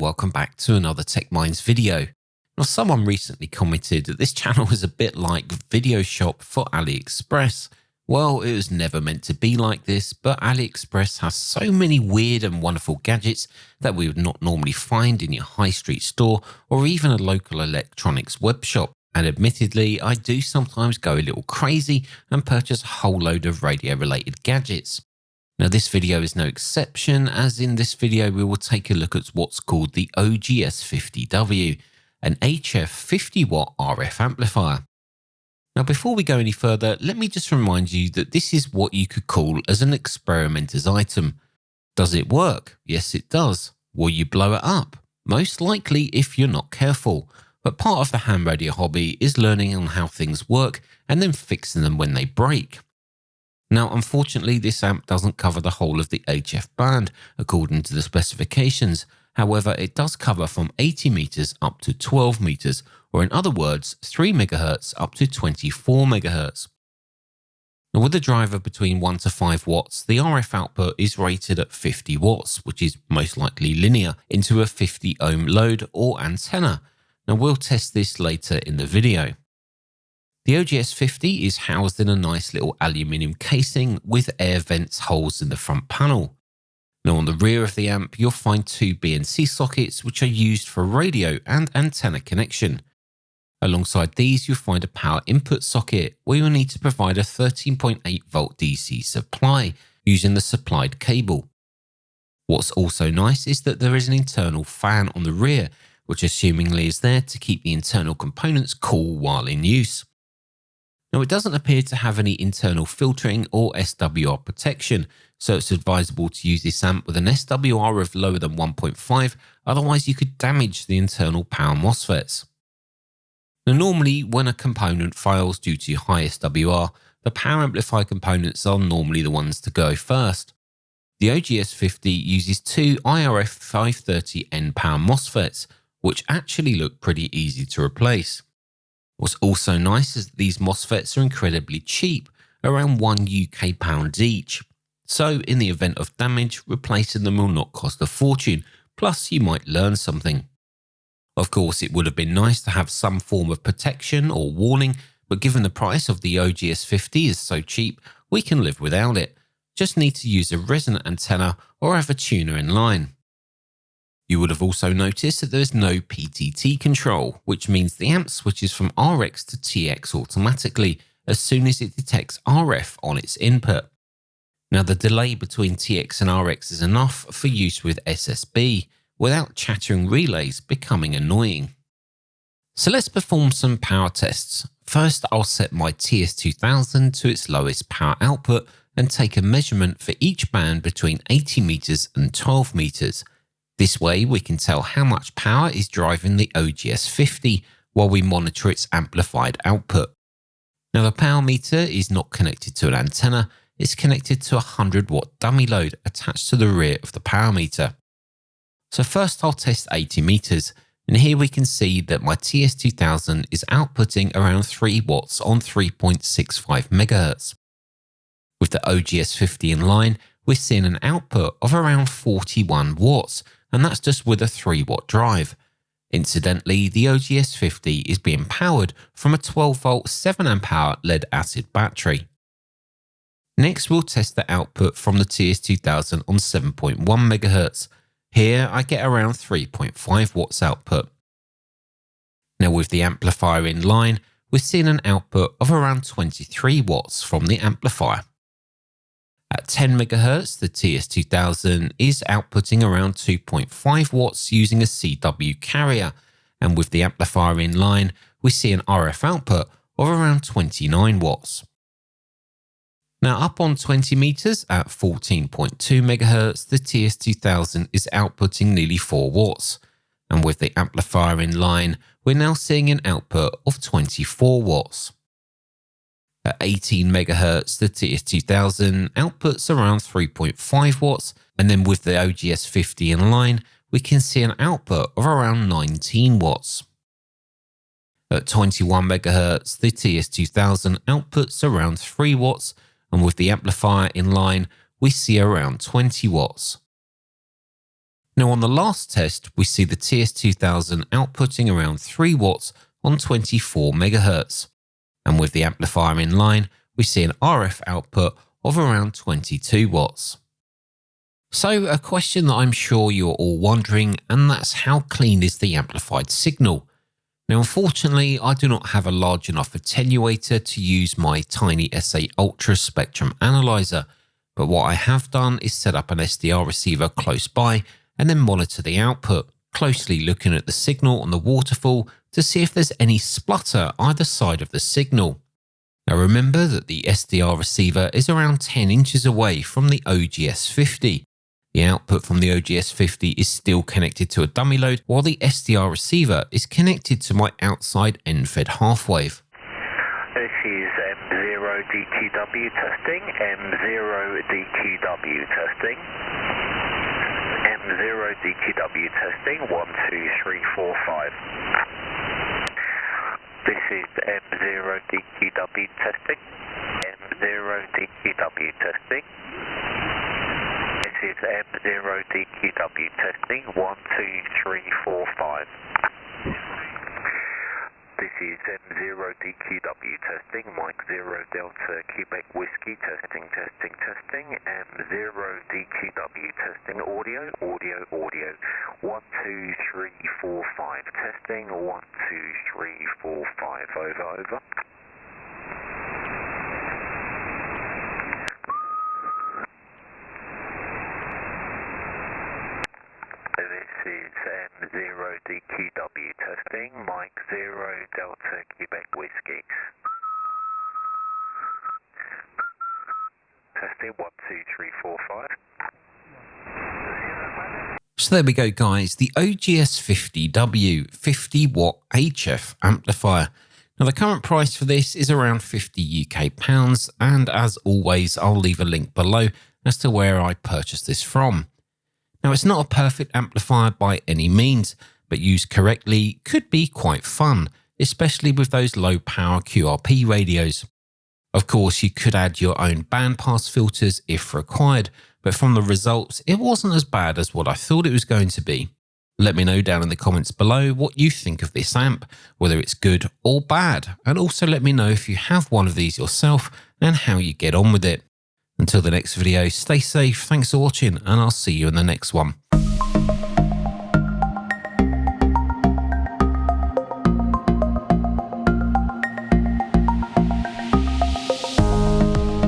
welcome back to another Tech Minds video. Now, someone recently commented that this channel is a bit like Video Shop for AliExpress. Well, it was never meant to be like this, but AliExpress has so many weird and wonderful gadgets that we would not normally find in your high street store or even a local electronics web shop. And admittedly, I do sometimes go a little crazy and purchase a whole load of radio-related gadgets. Now, this video is no exception, as in this video we will take a look at what's called the OGS-50W, an HF 50W RF amplifier. Now, before we go any further, let me just remind you that this is what you could call as an experimenter's item. Does it work? Yes, it does. Will you blow it up? Most likely if you're not careful. But part of the ham radio hobby is learning on how things work and then fixing them when they break. Now, unfortunately, this amp doesn't cover the whole of the HF band according to the specifications. However, it does cover from 80 meters up to 12 meters, or in other words, 3 megahertz up to 24 megahertz. Now, with a driver between 1 to 5 watts, the RF output is rated at 50 watts, which is most likely linear, into a 50 ohm load or antenna. Now, we'll test this later in the video. The OGS-50 is housed in a nice little aluminium casing with air vents holes in the front panel. Now, on the rear of the amp, you'll find two BNC sockets which are used for radio and antenna connection. Alongside these, you'll find a power input socket where you'll need to provide a 13.8 volt DC supply using the supplied cable. What's also nice is that there is an internal fan on the rear, which assumingly is there to keep the internal components cool while in use. Now, it doesn't appear to have any internal filtering or SWR protection, so it's advisable to use this amp with an SWR of lower than 1.5, otherwise you could damage the internal power MOSFETs. Now, normally when a component fails due to high SWR, the power amplifier components are normally the ones to go first. The OGS-50 uses two IRF 530N power MOSFETs, which actually look pretty easy to replace. What's also nice is that these MOSFETs are incredibly cheap, around £1 UK each. So in the event of damage, replacing them will not cost a fortune, plus you might learn something. Of course, it would have been nice to have some form of protection or warning, but given the price of the OGS-50 is so cheap, we can live without it. Just need to use a resonant antenna or have a tuner in line. You would have also noticed that there is no PTT control, which means the amp switches from RX to TX automatically as soon as it detects RF on its input. Now, the delay between TX and RX is enough for use with SSB, without chattering relays becoming annoying. So let's perform some power tests. First, I'll set my TS2000 to its lowest power output and take a measurement for each band between 80 meters and 12 meters. This way we can tell how much power is driving the OGS-50 while we monitor its amplified output. Now, the power meter is not connected to an antenna, it's connected to a 100 watt dummy load attached to the rear of the power meter. So first I'll test 80 meters, and here we can see that my TS2000 is outputting around 3 watts on 3.65 megahertz. With the OGS-50 in line, we're seeing an output of around 41 watts, and that's just with a 3 watt drive. Incidentally, the OGS-50 is being powered from a 12 volt 7 amp hour lead acid battery. Next, we'll test the output from the TS2000 on 7.1 MHz. Here, I get around 3.5 watts output. Now, with the amplifier in line, we're seeing an output of around 23 watts from the amplifier. At 10 MHz, the TS2000 is outputting around 2.5 watts using a CW carrier, and with the amplifier in line, we see an RF output of around 29 watts. Now, up on 20 meters at 14.2 MHz, the TS2000 is outputting nearly 4 watts, and with the amplifier in line, we're now seeing an output of 24 watts. At 18 MHz, the TS2000 outputs around 3.5 watts, and then with the OGS-50 in line, we can see an output of around 19 watts. At 21 MHz, the TS2000 outputs around 3 watts, and with the amplifier in line, we see around 20 watts. Now on the last test, we see the TS2000 outputting around 3 watts on 24 MHz. And with the amplifier in line, we see an RF output of around 22 watts. So a question that I'm sure you're all wondering, and that's how clean is the amplified signal? Now unfortunately, I do not have a large enough attenuator to use my tiny SA Ultra spectrum analyzer, but what I have done is set up an SDR receiver close by and then monitor the output, closely looking at the signal on the waterfall to see if there's any splutter either side of the signal. Now remember that the SDR receiver is around 10 inches away from the OGS-50. The output from the OGS-50 is still connected to a dummy load, while the SDR receiver is connected to my outside end-fed half-wave. This is M0 DQW testing, M0 DQW testing, M0 DQW testing, 1, 2, 3, 4, 5. This is M0 DQW testing, M0 DQW testing. This is M0 DQW testing, 1, 2, 3, 4, 5. This is M0 DQW testing, Mike 0 Delta Quebec Whiskey testing, testing, testing, M0 DQW testing, audio, audio, audio, 1, 2, 3, 4, 5, testing, 1, 2, 3, 4, 5, over, over. This is M0 DQW testing, Mike 0 Delta Quebec Whiskey. Testing 1, 2, 3, 4, 5. So there we go guys, the OGS-50W 50 watt HF amplifier. Now the current price for this is around 50 UK pounds, and as always I'll leave a link below as to where I purchased this from. Now it's not a perfect amplifier by any means, but used correctly could be quite fun, especially with those low power QRP radios. Of course you could add your own bandpass filters if required, but from the results it wasn't as bad as what I thought it was going to be. Let me know down in the comments below what you think of this amp, whether it's good or bad, and also let me know if you have one of these yourself and how you get on with it. Until the next video, stay safe, thanks for watching, and I'll see you in the next one.